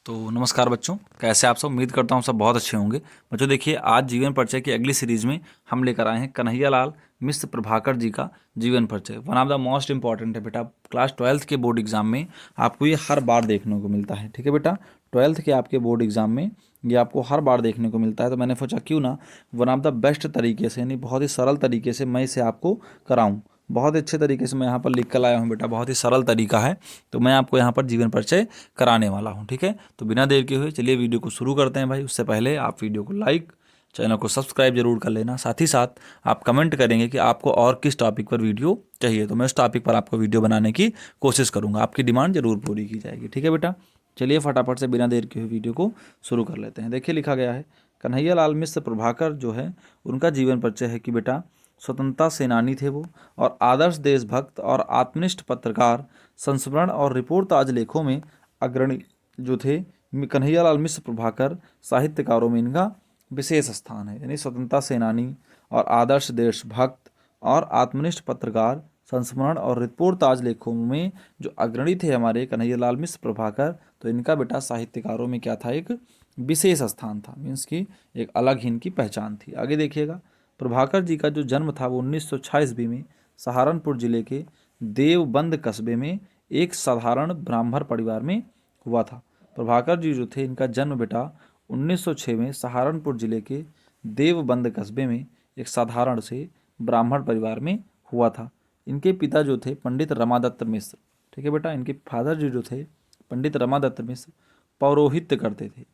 तो नमस्कार बच्चों, कैसे आप सब। उम्मीद करता हूँ सब बहुत अच्छे होंगे। बच्चों देखिए, आज जीवन परिचय की अगली सीरीज में हम लेकर आए हैं कन्हैयालाल मिश्र प्रभाकर जी का जीवन परिचय। One of the most important है बेटा। क्लास 12th के बोर्ड एग्जाम में आपको ये हर बार देखने को मिलता है। ठीक है बेटा, 12th के आपके बोर्ड एग्जाम में ये आपको हर बार देखने को मिलता है। तो मैंने सोचा क्यों ना वन ऑफ द बेस्ट तरीके से, यानी बहुत ही सरल तरीके से मैं इसे आपको कराऊँ। बहुत अच्छे तरीके से मैं यहाँ पर लिख कर लाया हूँ बेटा, बहुत ही सरल तरीका है। तो मैं आपको यहाँ पर जीवन परिचय कराने वाला हूँ। ठीक है, तो बिना देर के हुए चलिए वीडियो को शुरू करते हैं भाई। उससे पहले आप वीडियो को लाइक, चैनल को सब्सक्राइब जरूर कर लेना। साथ ही साथ आप कमेंट करेंगे कि आपको और किस टॉपिक पर वीडियो चाहिए, तो मैं उस टॉपिक पर आपको वीडियो बनाने की कोशिश करूँगा। आपकी डिमांड जरूर पूरी की जाएगी। ठीक है बेटा, चलिए फटाफट से बिना देर के हुए वीडियो को शुरू कर लेते हैं। देखिए लिखा गया है, कन्हैयालाल मिश्र प्रभाकर जो है उनका जीवन परिचय है कि बेटा स्वतंत्रता सेनानी थे वो, और आदर्श देशभक्त और आत्मनिष्ठ पत्रकार, संस्मरण और रिपोर्टाज लेखों में अग्रणी जो थे। कन्हैयालाल मिश्र प्रभाकर साहित्यकारों में इनका विशेष स्थान है। यानी स्वतंत्रता सेनानी और आदर्श देशभक्त और आत्मनिष्ठ पत्रकार, संस्मरण और रिपोर्टाज लेखों में जो अग्रणी थे हमारे कन्हैयालाल मिश्र प्रभाकर, तो इनका बेटा साहित्यकारों में क्या था, एक विशेष स्थान था। मीन्स की एक अलग ही इनकी पहचान थी। आगे देखिएगा, प्रभाकर जी का जो जन्म था वो 1906 ईस्वी में सहारनपुर जिले के देवबंद कस्बे में एक साधारण ब्राह्मण परिवार में हुआ था। प्रभाकर जी जो थे इनका जन्म बेटा 1906 में सहारनपुर जिले के देवबंद कस्बे में एक साधारण से ब्राह्मण परिवार में हुआ था। इनके पिता जो थे पंडित रमादत्त मिश्र, ठीक है बेटा, इनके फादर जी जो थे पंडित रमादत्त मिश्र पौरोहित्य करते थे।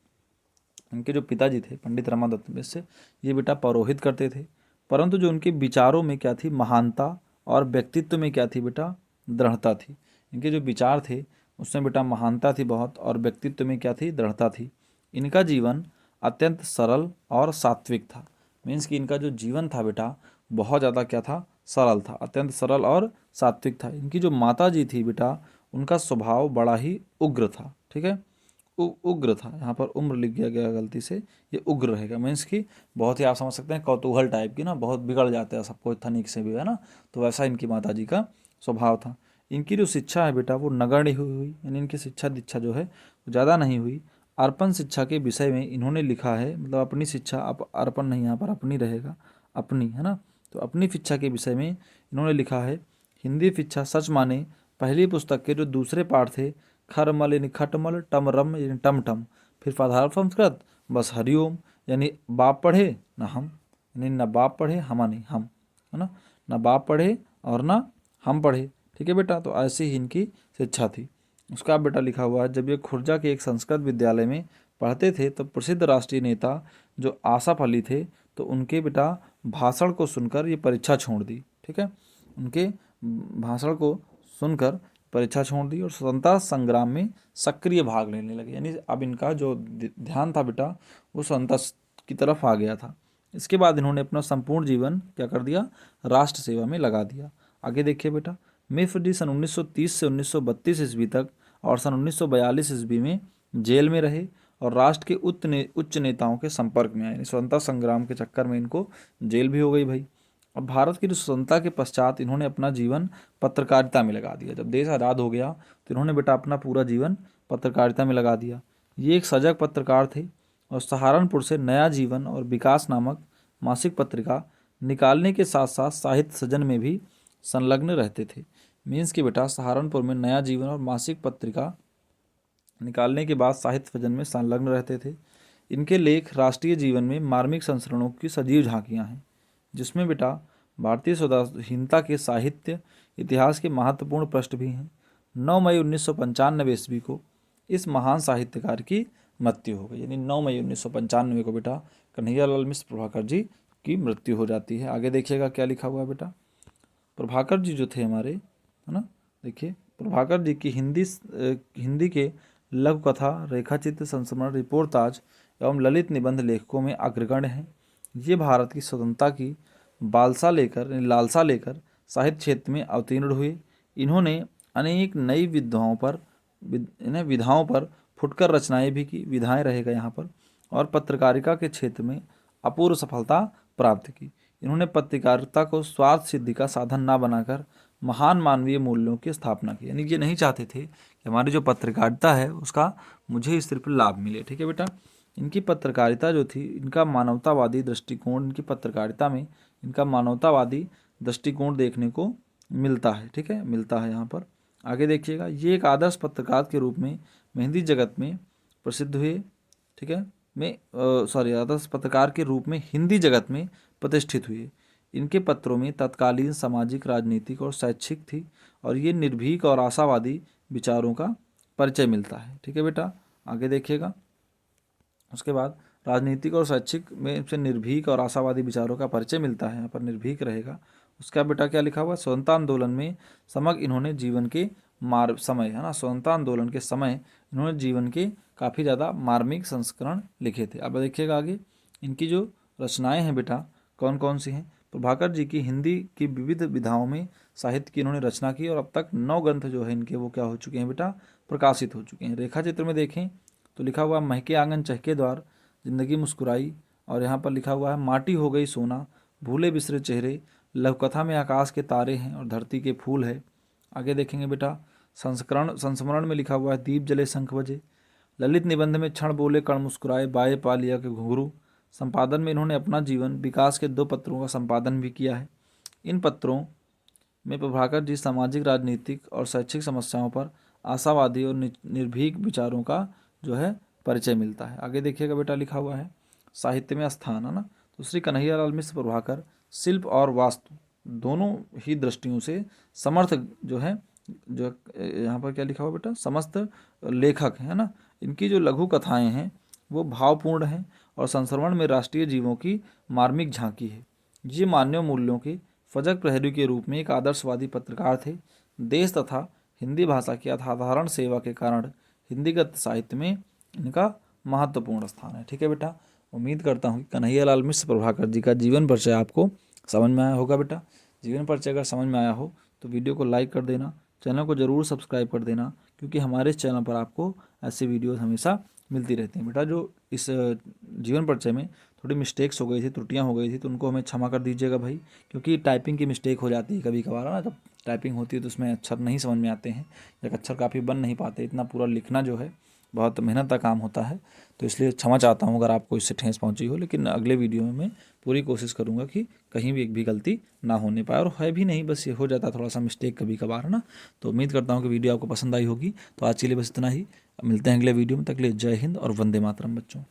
इनके जो पिताजी थे पंडित रमादत्त मिश्र, ये बेटा पौरोहित करते थे। परंतु जो उनके विचारों में क्या थी, महानता, और व्यक्तित्व में क्या थी बेटा, दृढ़ता थी। इनके जो विचार थे उसमें बेटा महानता थी बहुत, और व्यक्तित्व में क्या थी, दृढ़ता थी। इनका जीवन अत्यंत सरल और सात्विक था। मीन्स कि इनका जो जीवन था बेटा बहुत ज़्यादा क्या था, सरल था, अत्यंत सरल और सात्विक था। इनकी जो माता जी थी बेटा, उनका स्वभाव बड़ा ही उग्र था। ठीक है, उग्र था। यहाँ पर उम्र लिख दिया गया गलती से, ये उग्र रहेगा। मीन्स कि बहुत ही आप समझ सकते हैं कौतूहल टाइप की ना, बहुत बिगड़ जाते हैं सबको तनिक से भी, है ना। तो वैसा इनकी माता जी का स्वभाव था। इनकी जो शिक्षा है बेटा वो नगण्य हुई, यानी इनकी शिक्षा दीक्षा जो है वो ज़्यादा नहीं हुई। अर्पण शिक्षा के विषय में इन्होंने लिखा है, मतलब अपनी शिक्षा, अर्पण नहीं, यहाँ पर अपनी रहेगा, अपनी, है ना। तो अपनी शिक्षा के विषय में इन्होंने लिखा है, हिंदी शिक्षा सच माने पहली पुस्तक के जो दूसरे पाठ थे, खरमल यानी खटमल, टमरम यानी टमटम, फिर पदार्थ संस्कृत, बस हरिओम, यानी बाप पढ़े ना हम, यानी ना बाप पढ़े हमा नहीं हम, है ना, ना बाप पढ़े और ना हम पढ़े। ठीक है बेटा, तो ऐसी ही इनकी शिक्षा थी। उसका बेटा लिखा हुआ है, जब ये खुर्जा के एक संस्कृत विद्यालय में पढ़ते थे तो प्रसिद्ध राष्ट्रीय नेता जो आसफ अली थे, तो उनके बेटा भाषण को सुनकर ये परीक्षा छोड़ दी। ठीक है, उनके भाषण को सुनकर परीक्षा छोड़ दी और स्वतंत्रता संग्राम में सक्रिय भाग लेने लगे। यानी अब इनका जो ध्यान था बेटा वो स्वतंत्रता की तरफ आ गया था। इसके बाद इन्होंने अपना संपूर्ण जीवन क्या कर दिया, राष्ट्र सेवा में लगा दिया। आगे देखिए बेटा, मिश्र जी सन 1930 से 1932 ईस्वी तक और सन 1942 ईस्वी में जेल में रहे और राष्ट्र के उच्च नेताओं के संपर्क में आए। यानी स्वतंत्रता संग्राम के चक्कर में इनको जेल भी हो गई भाई। और भारत की जो स्वतंत्रता के पश्चात इन्होंने अपना जीवन पत्रकारिता में लगा दिया। जब देश आज़ाद हो गया तो इन्होंने बेटा अपना पूरा जीवन पत्रकारिता में लगा दिया। ये एक सजग पत्रकार थे और सहारनपुर से नया जीवन और विकास नामक मासिक पत्रिका निकालने के साथ साथ साहित्य सृजन में भी संलग्न रहते थे। मीन्स कि बेटा सहारनपुर में नया जीवन और मासिक पत्रिका निकालने के बाद साहित्य सृजन में संलग्न रहते थे। इनके लेख राष्ट्रीय जीवन में मार्मिक संस्करणों की सजीव झांकियाँ हैं, जिसमें बेटा भारतीय स्वाधीनता के साहित्य इतिहास के महत्वपूर्ण पृष्ठ भी हैं। 9 मई 1995 ईस्वी को इस महान साहित्यकार की मृत्यु हो गई। यानी 9 मई 1995 को बेटा कन्हैयालाल मिश्र प्रभाकर जी की मृत्यु हो जाती है। आगे देखिएगा क्या लिखा हुआ है बेटा, प्रभाकर जी जो थे हमारे, है ना, देखिए प्रभाकर जी की हिंदी के लघु कथा, रेखाचित्र, संस्मरण, रिपोर्टाज एवं ललित निबंध लेखकों में अग्रगण्य हैं। ये भारत की स्वतंत्रता की लालसा लेकर साहित्य क्षेत्र में अवतीर्ण हुए। इन्होंने अनेक नई विधाओं पर फुटकर रचनाएं भी की, विधाएं रहेगा यहाँ पर, और पत्रकारिता के क्षेत्र में अपूर्व सफलता प्राप्त की। इन्होंने पत्रकारिता को स्वार्थ सिद्धि का साधन ना बनाकर महान मानवीय मूल्यों की स्थापना की। यानी ये नहीं चाहते थे कि हमारी जो पत्रकारिता है उसका मुझे इस सिर्फ लाभ मिले। ठीक है बेटा, इनकी पत्रकारिता जो थी, इनका मानवतावादी दृष्टिकोण, इनकी पत्रकारिता में इनका मानवतावादी दृष्टिकोण देखने को मिलता है। ठीक है, मिलता है यहाँ पर। आगे देखिएगा, ये एक आदर्श पत्रकार के रूप में मेहंदी जगत में प्रसिद्ध हुए। ठीक है, आदर्श पत्रकार के रूप में हिंदी जगत में प्रतिष्ठित हुए। इनके पत्रों में तत्कालीन सामाजिक, राजनीतिक और शैक्षिक थी, और ये निर्भीक और आशावादी विचारों का परिचय मिलता है। ठीक है बेटा, आगे देखिएगा। उसके बाद राजनीतिक और शैक्षिक में से निर्भीक और आशावादी विचारों का परिचय मिलता है, यहाँ पर निर्भीक रहेगा। उसका बेटा क्या लिखा हुआ है, स्वतंत्रता आंदोलन में समग्र इन्होंने जीवन के समय, है ना, स्वतंत्रता आंदोलन के समय इन्होंने जीवन के काफ़ी ज़्यादा मार्मिक संस्करण लिखे थे। अब देखिएगा आगे, इनकी जो रचनाएं हैं बेटा कौन कौन सी हैं। प्रभाकर जी की हिंदी की विविध विधाओं में साहित्य की इन्होंने रचना की, और अब तक 9 ग्रंथ जो है इनके वो क्या हो चुके हैं बेटा, प्रकाशित हो चुके हैं। रेखा चित्र में देखें तो लिखा हुआ महके आंगन चहके द्वार, जिंदगी मुस्कुराई, और यहाँ पर लिखा हुआ है माटी हो गई सोना, भूले बिसरे चेहरे, लघुकथा में आकाश के तारे हैं और धरती के फूल है। आगे देखेंगे बेटा, संस्मरण में लिखा हुआ है दीप जले शंख बजे, ललित निबंध में क्षण बोले कण मुस्कुराए, बाए पा लिया के घुंघरू। संपादन में इन्होंने अपना जीवन विकास के 2 पत्रों का संपादन भी किया है। इन पत्रों में प्रभाकर जी सामाजिक, राजनीतिक और शैक्षिक समस्याओं पर आशावादी और निर्भीक विचारों का जो है परिचय मिलता है। आगे देखिएगा बेटा, लिखा हुआ है साहित्य में स्थान, है ना, तो श्री कन्हैयालाल मिश्र प्रभाकर शिल्प और वास्तु दोनों ही दृष्टियों से समर्थ जो है, जो यहाँ पर क्या लिखा हुआ बेटा, समस्त लेखक है ना। इनकी जो लघु कथाएं हैं वो भावपूर्ण हैं, और संस्मरण में राष्ट्रीय जीवों की मार्मिक झांकी है। ये मानव मूल्यों के फजक प्रहरी के रूप में एक आदर्शवादी पत्रकार थे। देश तथा हिंदी भाषा की असाधारण सेवा के कारण हिंदीगत साहित्य में इनका महत्वपूर्ण स्थान है। ठीक है बेटा, उम्मीद करता हूँ कि कन्हैयालाल मिश्र प्रभाकर जी का जीवन परिचय आपको समझ में आया होगा बेटा। जीवन परिचय अगर समझ में आया हो तो वीडियो को लाइक कर देना, चैनल को ज़रूर सब्सक्राइब कर देना, क्योंकि हमारे इस चैनल पर आपको ऐसे वीडियोस हमेशा मिलती रहती हैं बेटा। जो इस जीवन परिचय में थोड़ी मिस्टेक्स हो गई थी, त्रुटियां हो गई थी, तो उनको हमें क्षमा कर दीजिएगा भाई, क्योंकि टाइपिंग की मिस्टेक हो जाती है कभी कभार ना। जब टाइपिंग होती है तो उसमें अक्षर नहीं समझ में आते हैं, जब अक्षर काफ़ी बन नहीं पाते, इतना पूरा लिखना जो है बहुत मेहनत का काम होता है, तो इसलिए क्षमा चाहता हूँ अगर आपको इससे ठेस पहुँची हो। लेकिन अगले वीडियो में मैं पूरी कोशिश करूँगा कि कहीं भी एक भी गलती ना होने पाए, और है भी नहीं, बस ये हो जाता है थोड़ा सा मिस्टेक कभी कभार, है ना। तो उम्मीद करता हूँ कि वीडियो आपको पसंद आई होगी। तो आज के लिए बस इतना ही, मिलते हैं अगले वीडियो में, तक के लिए जय हिंद और वंदे मातरम बच्चों।